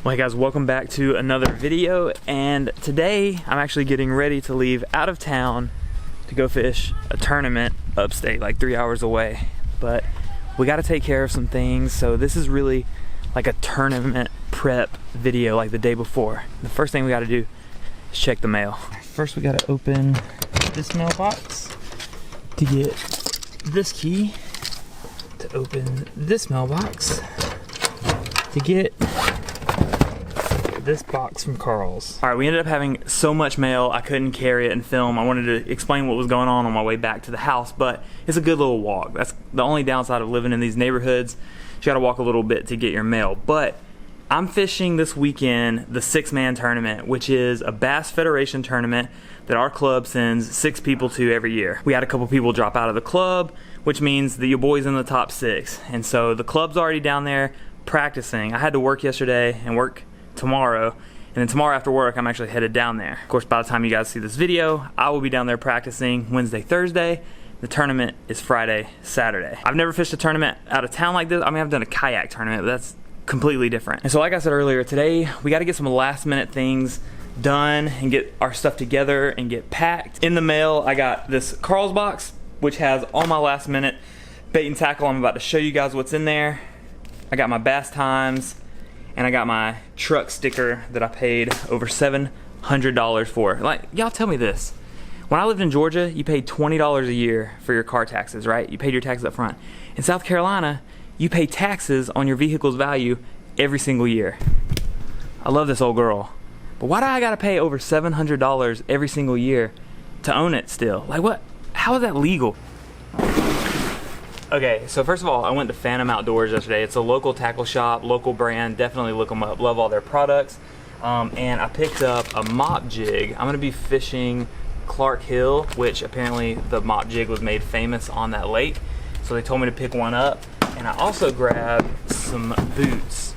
Well, hey guys, welcome back to another video, and today I'm actually getting ready to leave out of town to go fish a tournament upstate, like 3 hours away. But we got to take care of some things, so this is really like a tournament prep video, like the day before. The first thing we got to do is check the mail. First we got to open this mailbox to get this key, to open this mailbox to get this box from Carl's. All right, we ended up having so much mail I couldn't carry it and film. I wanted to explain what was going on my way back to the house, but it's a good little walk. That's the only downside of living in these neighborhoods. You gotta walk a little bit to get your mail. But I'm fishing this weekend the 6-man tournament, which is a Bass Federation tournament that our club sends 6 people to every year. We had a couple people drop out of the club, which means that your boy's in the top 6. And so the club's already down there practicing. I had to work yesterday and work tomorrow, and then tomorrow after work I'm actually headed down there. Of course, by the time you guys see this video, I will be down there practicing Wednesday, Thursday. The tournament is Friday, Saturday. I've never fished a tournament out of town like this. I mean, I've done a kayak tournament, but that's completely different. And so like I said earlier, today we got to get some last minute things done and get our stuff together and get packed. In the mail I got this Carl's box, which has all my last minute bait and tackle. I'm about to show you guys what's in there. I got my bass times, and I got my truck sticker that I paid over $700 for. Like, y'all tell me this. When I lived in Georgia, you paid $20 a year for your car taxes, right? You paid your taxes up front. In South Carolina, you pay taxes on your vehicle's value every single year. I love this old girl. But why do I gotta pay over $700 every single year to own it still? Like what? How is that legal? Okay, so first of all, I went to Phantom Outdoors yesterday. It's a local tackle shop, local brand. Definitely look them up. Love all their products. And I picked up a mop jig. I'm gonna be fishing Clark Hill, which apparently the mop jig was made famous on that lake. So they told me to pick one up. And I also grabbed some boots.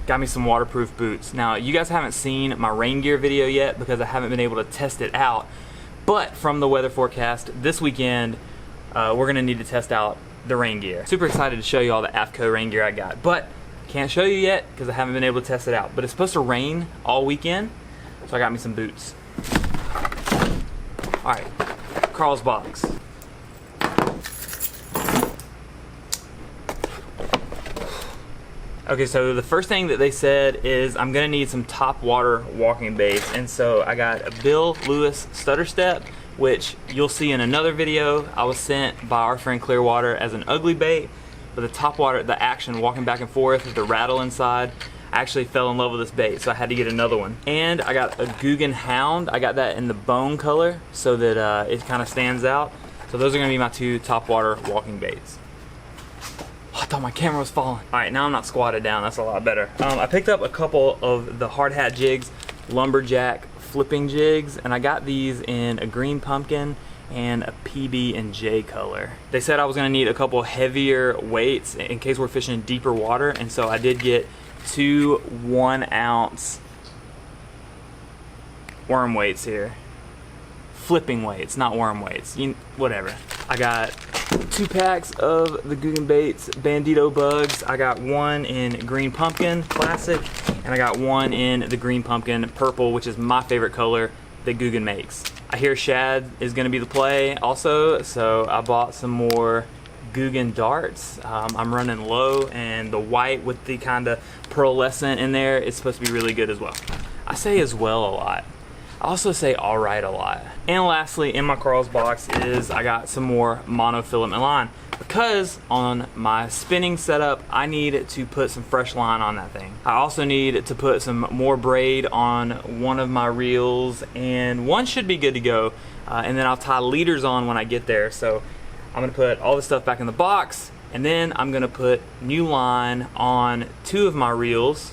Got me some waterproof boots. Now, you guys haven't seen my rain gear video yet because I haven't been able to test it out. But from the weather forecast, this weekend, we're gonna need to test out the rain gear. Super excited to show you all the AFCO rain gear I got, but can't show you yet because I haven't been able to test it out. But it's supposed to rain all weekend, so I got me some boots. All right, Carl's box. Okay, so the first thing that they said is I'm gonna need some top water walking baits, and so I got a Bill Lewis stutter step, which you'll see in another video. I was sent by our friend Clearwater as an ugly bait, but the top water, the action, walking back and forth with the rattle inside, I actually fell in love with this bait, so I had to get another one. And I got a Guggen Hound. I got that in the bone color so that it kind of stands out. So those are gonna be my 2 top water walking baits. Oh, I thought my camera was falling. All right, now I'm not squatted down, that's a lot better. I picked up a couple of the hard hat jigs, lumberjack flipping jigs, and I got these in a green pumpkin and a PB and J color. They said I was gonna need a couple heavier weights in case we're fishing deeper water, and so I did get 2 1-ounce worm weights here. Flipping weights, not worm weights, whatever. I got 2 packs of the Guggen Baits Bandito bugs. I got one in green pumpkin classic, and I got one in the green pumpkin purple, which is my favorite color that Guggen makes. I hear shad is gonna be the play also, so I bought some more Guggen darts. I'm running low, and the white with the kind of pearlescent in there is supposed to be really good as well. I say as well a lot. I also say all right a lot. And lastly, in my Carl's box is I got some more monofilament line, because on my spinning setup, I need to put some fresh line on that thing. I also need to put some more braid on one of my reels, and one should be good to go. And then I'll tie leaders on when I get there. So I'm gonna put all this stuff back in the box, and then I'm gonna put new line on 2 of my reels,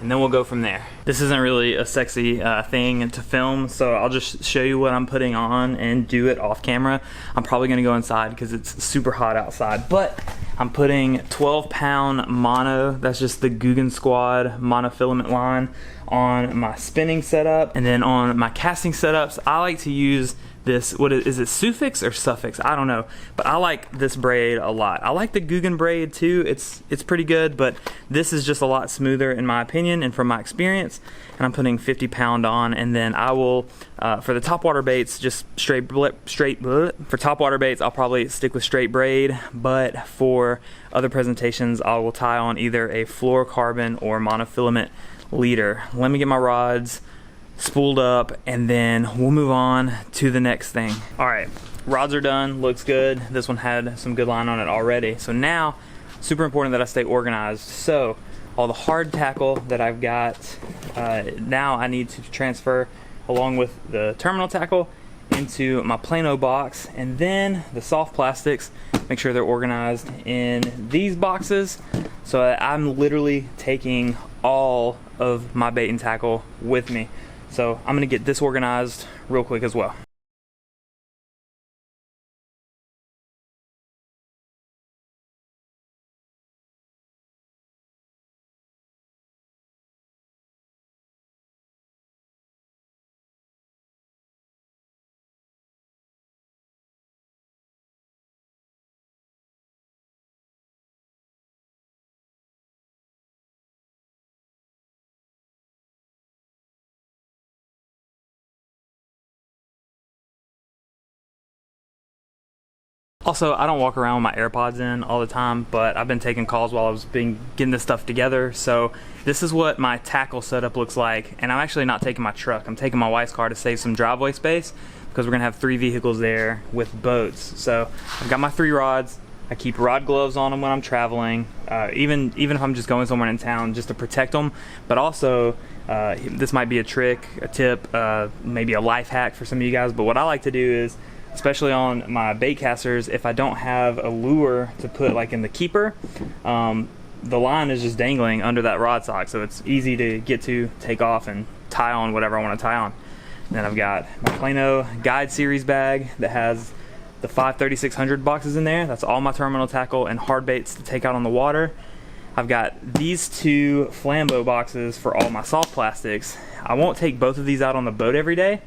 and then we'll go from there. This isn't really a sexy thing to film, so I'll just show you what I'm putting on and do it off camera. I'm probably gonna go inside because it's super hot outside, but I'm putting 12-pound mono, that's just the Guggen Squad monofilament line, on my spinning setup. And then on my casting setups, I like to use this, what is it, suffix or suffix? I don't know, but I like this braid a lot. I like the Guggen braid too. It's pretty good, but this is just a lot smoother in my opinion and from my experience. And I'm putting 50 pound on, and then I will, for the topwater baits, just straight for topwater baits, I'll probably stick with straight braid, but for other presentations, I will tie on either a fluorocarbon or monofilament leader. Let me get my rods spooled up, and then we'll move on to the next thing. All right, rods are done, looks good. This one had some good line on it already. So now, super important that I stay organized. So all the hard tackle that I've got, now I need to transfer along with the terminal tackle into my Plano box, and then the soft plastics, make sure they're organized in these boxes. So I'm literally taking all of my bait and tackle with me. So I'm gonna get this organized real quick as well. Also, I don't walk around with my AirPods in all the time, but I've been taking calls while I was getting this stuff together. So this is what my tackle setup looks like. And I'm actually not taking my truck. I'm taking my wife's car to save some driveway space because we're gonna have 3 vehicles there with boats. So I've got my 3 rods. I keep rod gloves on them when I'm traveling, even if I'm just going somewhere in town, just to protect them. But also, this might be a trick, a tip, maybe a life hack for some of you guys. But what I like to do is, especially on my bait casters, if I don't have a lure to put like in the keeper, the line is just dangling under that rod sock, so it's easy to get to, take off, and tie on whatever I want to tie on. And then I've got my Plano Guide Series bag that has the 5 3600 boxes in there. That's all my terminal tackle and hard baits to take out on the water. I've got these 2 Flambeau boxes for all my soft plastics. I won't take both of these out on the boat every day.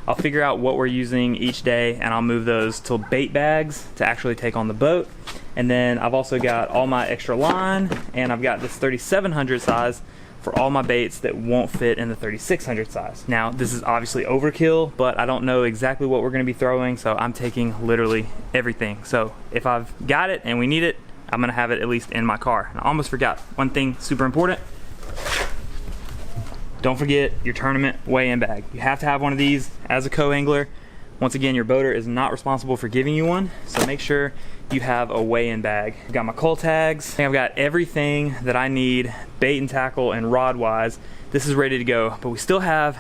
I'll figure out what we're using each day, and I'll move those to bait bags to actually take on the boat. And then I've also got all my extra line, and I've got this 3700 size for all my baits that won't fit in the 3600 size. Now, this is obviously overkill, but I don't know exactly what we're gonna be throwing, so I'm taking literally everything. So if I've got it and we need it, I'm gonna have it at least in my car. And I almost forgot one thing super important. Don't forget your tournament weigh-in bag. You have to have one of these as a co-angler. Once again, your boater is not responsible for giving you one, so make sure you have a weigh-in bag. I've got my cull tags. I've got everything that I need, bait and tackle and rod-wise. This is ready to go, but we still have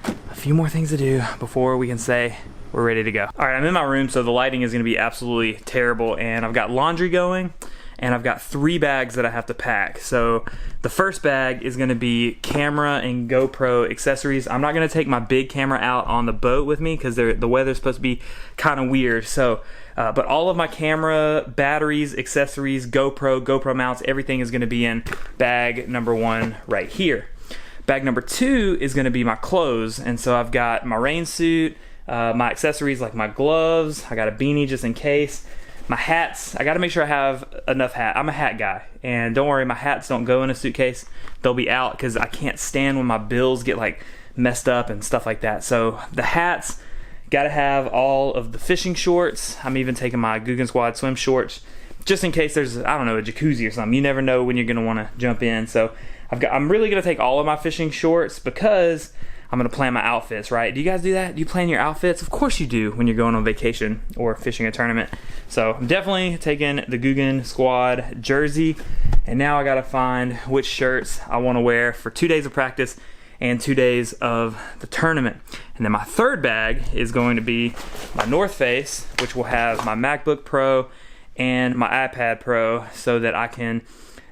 a few more things to do before we can say we're ready to go. All right, I'm in my room, so the lighting is gonna be absolutely terrible, and I've got laundry going, and I've got 3 bags that I have to pack. So the first bag is gonna be camera and GoPro accessories. I'm not gonna take my big camera out on the boat with me because the weather's supposed to be kind of weird. So, but all of my camera, batteries, accessories, GoPro mounts, everything is gonna be in bag number 1 right here. Bag number 2 is gonna be my clothes. And so I've got my rain suit, my accessories like my gloves, I got a beanie just in case. My hats, I gotta make sure I have enough hat. I'm a hat guy, and don't worry, my hats don't go in a suitcase. They'll be out because I can't stand when my bills get like messed up and stuff like that. So the hats, gotta have all of the fishing shorts. I'm even taking my Guggen Squad swim shorts just in case there's, I don't know, a jacuzzi or something. You never know when you're gonna wanna jump in. So I'm really gonna take all of my fishing shorts because I'm gonna plan my outfits, right? Do you guys do that? Do you plan your outfits? Of course you do when you're going on vacation or fishing a tournament. So I'm definitely taking the Guggen Squad jersey, and now I gotta find which shirts I wanna wear for 2 days of practice and 2 days of the tournament. And then my third bag is going to be my North Face, which will have my MacBook Pro and my iPad Pro so that I can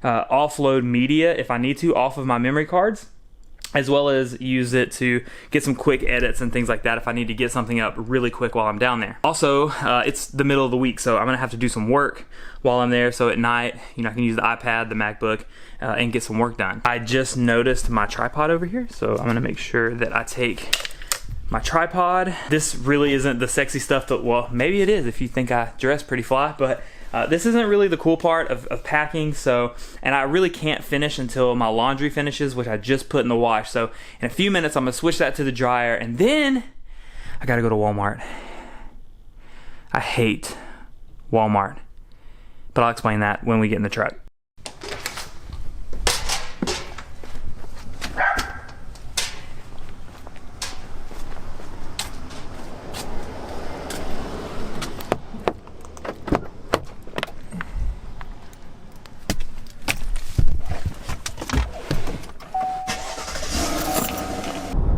offload media if I need to off of my memory cards, as well as use it to get some quick edits and things like that if I need to get something up really quick while I'm down there. Also, it's the middle of the week, so I'm gonna have to do some work while I'm there, so at night, I can use the iPad, the MacBook, and get some work done. I just noticed my tripod over here, so I'm gonna make sure that I take my tripod. This really isn't the sexy stuff that, well, maybe it is if you think I dress pretty fly, but this isn't really the cool part of packing. So, and I really can't finish until my laundry finishes, which I just put in the wash. So in a few minutes, I'm gonna switch that to the dryer, and then I gotta go to Walmart. I hate Walmart, but I'll explain that when we get in the truck.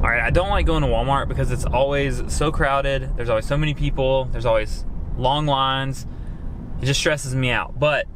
I don't like going to Walmart because it's always so crowded. There's always so many people. There's always long lines. It just stresses me out. But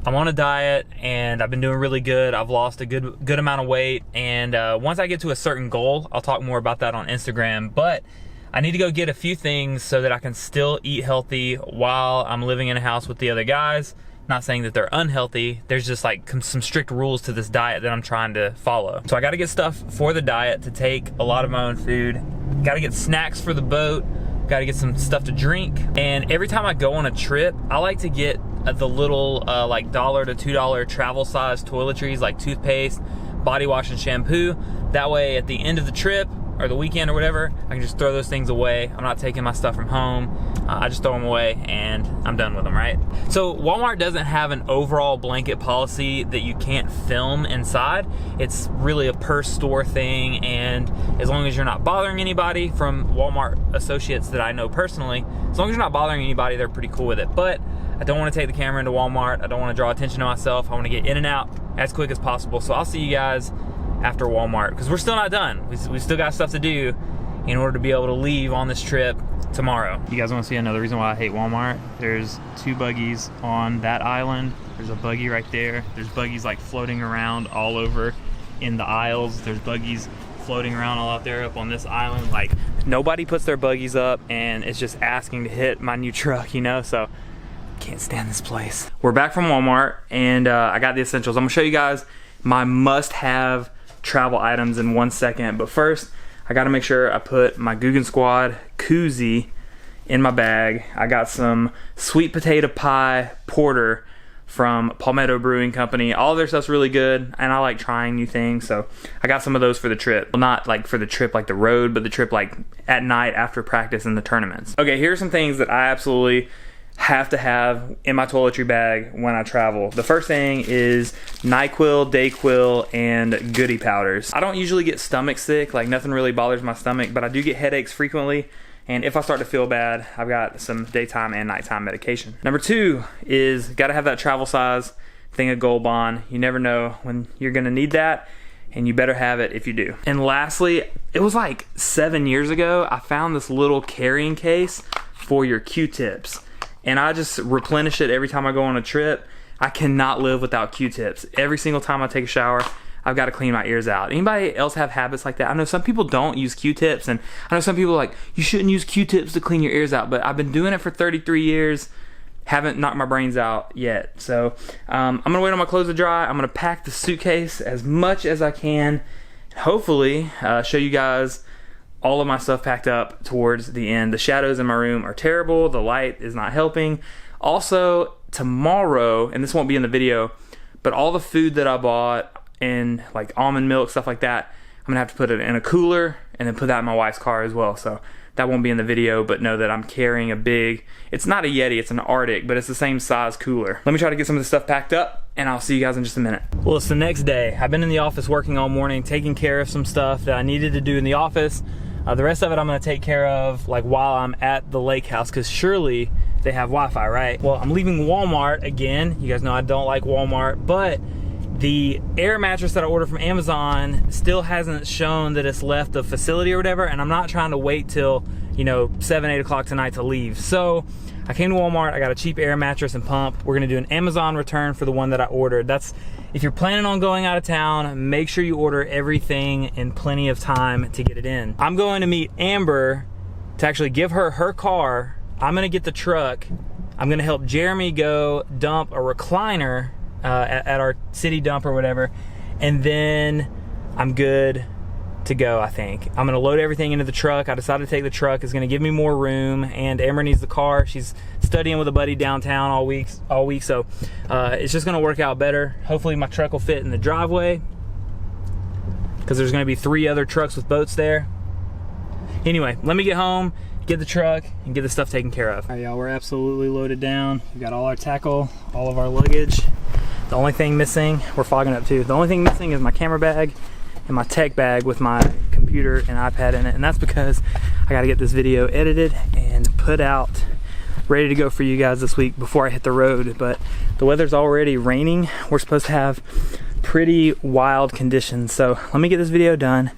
I'm on a diet and I've been doing really good. I've lost a good amount of weight. And once I get to a certain goal, I'll talk more about that on Instagram. But I need to go get a few things so that I can still eat healthy while I'm living in a house with the other guys. Not saying that they're unhealthy, there's just like some strict rules to this diet that I'm trying to follow. So I gotta get stuff for the diet to take a lot of my own food, gotta get snacks for the boat, gotta get some stuff to drink. And every time I go on a trip, I like to get the little like $1 to $2 travel size toiletries like toothpaste, body wash, and shampoo. That way at the end of the trip or the weekend or whatever, I can just throw those things away. I'm not taking my stuff from home. I just throw them away and I'm done with them, right? So Walmart doesn't have an overall blanket policy that you can't film inside. It's really a per store thing, and as long as you're not bothering anybody, from Walmart associates that I know personally, as long as you're not bothering anybody, they're pretty cool with it. But I don't want to take the camera into Walmart. I don't want to draw attention to myself. I want to get in and out as quick as possible. So I'll see you guys after Walmart, because we're still not done. We still got stuff to do in order to be able to leave on this trip tomorrow. You guys want to see another reason why I hate Walmart? There's 2 buggies on that island. There's a buggy right there. There's buggies like floating around all over in the aisles. There's buggies floating around all out there up on this island. Like, nobody puts their buggies up, and it's just asking to hit my new truck, you know? So can't stand this place. We're back from Walmart, and I got the essentials. I'm gonna show you guys my must-have travel items in 1 second, but first I gotta make sure I put my Guggen Squad koozie in my bag. I got some sweet potato pie porter from Palmetto Brewing Company. All of their stuff's really good, and I like trying new things, so I got some of those for the trip. Well, not like for the trip like the road, but the trip like at night after practice in the tournaments. Okay, here's some things that I absolutely have to have in my toiletry bag when I travel. The first thing is NyQuil, Dayquil, and Goody powders. I don't usually get stomach sick, like nothing really bothers my stomach, but I do get headaches frequently, and if I start to feel bad, I've got some daytime and nighttime medication. Number 2 is gotta have that travel size thing of Gold Bond. You never know when you're gonna need that, and you better have it if you do. And lastly, it was like 7 years ago, I found this little carrying case for your Q-tips. And I just replenish it every time I go on a trip. I cannot live without Q-tips. Every single time I take a shower, I've got to clean my ears out. Anybody else have habits like that? I know some people don't use Q-tips, and I know some people are like, you shouldn't use Q-tips to clean your ears out, but I've been doing it for 33 years, haven't knocked my brains out yet. So I'm gonna wait on my clothes to dry. I'm gonna pack the suitcase as much as I can, hopefully show you guys all of my stuff packed up towards the end. The shadows in my room are terrible. The light is not helping. Also, tomorrow, and this won't be in the video, but all the food that I bought and like almond milk, stuff like that, I'm gonna have to put it in a cooler and then put that in my wife's car as well. So that won't be in the video, but know that I'm carrying a big, it's not a Yeti, it's an Arctic, but it's the same size cooler. Let me try to get some of this stuff packed up, and I'll see you guys in just a minute. Well, it's the next day. I've been in the office working all morning, taking care of some stuff that I needed to do in the office. The rest of it I'm gonna take care of like while I'm at the lake house, because surely they have Wi-Fi, right? Well, I'm leaving Walmart again. You guys know I don't like Walmart, but the air mattress that I ordered from Amazon still hasn't shown that it's left the facility or whatever, and I'm not trying to wait till, you know, 7, 8 o'clock tonight to leave. So I came to Walmart, I got a cheap air mattress and pump. We're gonna do an Amazon return for the one that I ordered. That's, if you're planning on going out of town, make sure you order everything in plenty of time to get it in. I'm going to meet Amber to actually give her her car. I'm gonna get the truck. I'm gonna help Jeremy go dump a recliner at our city dump or whatever, and then I'm good to go, I think. I'm gonna load everything into the truck. I decided to take the truck. It's gonna give me more room, and Amber needs the car. She's studying with a buddy downtown all week, so it's just gonna work out better. Hopefully my truck will fit in the driveway, because there's gonna be 3 other trucks with boats there. Anyway, let me get home, get the truck, and get the stuff taken care of. All right, y'all, we're absolutely loaded down. We've got all our tackle, all of our luggage. The only thing missing, we're fogging up too, the only thing missing is my camera bag and my tech bag with my computer and iPad in it, and that's because I gotta get this video edited and put out, ready to go for you guys this week before I hit the road. But the weather's already raining. We're supposed to have pretty wild conditions, so let me get this video done.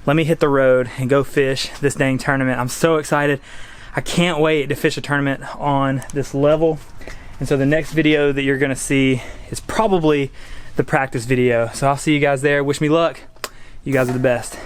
Let me hit the road and go fish this dang tournament. I'm so excited. I can't wait to fish a tournament on this level. And so the next video that you're gonna see is probably the practice video. So I'll see you guys there. Wish me luck. You guys are the best.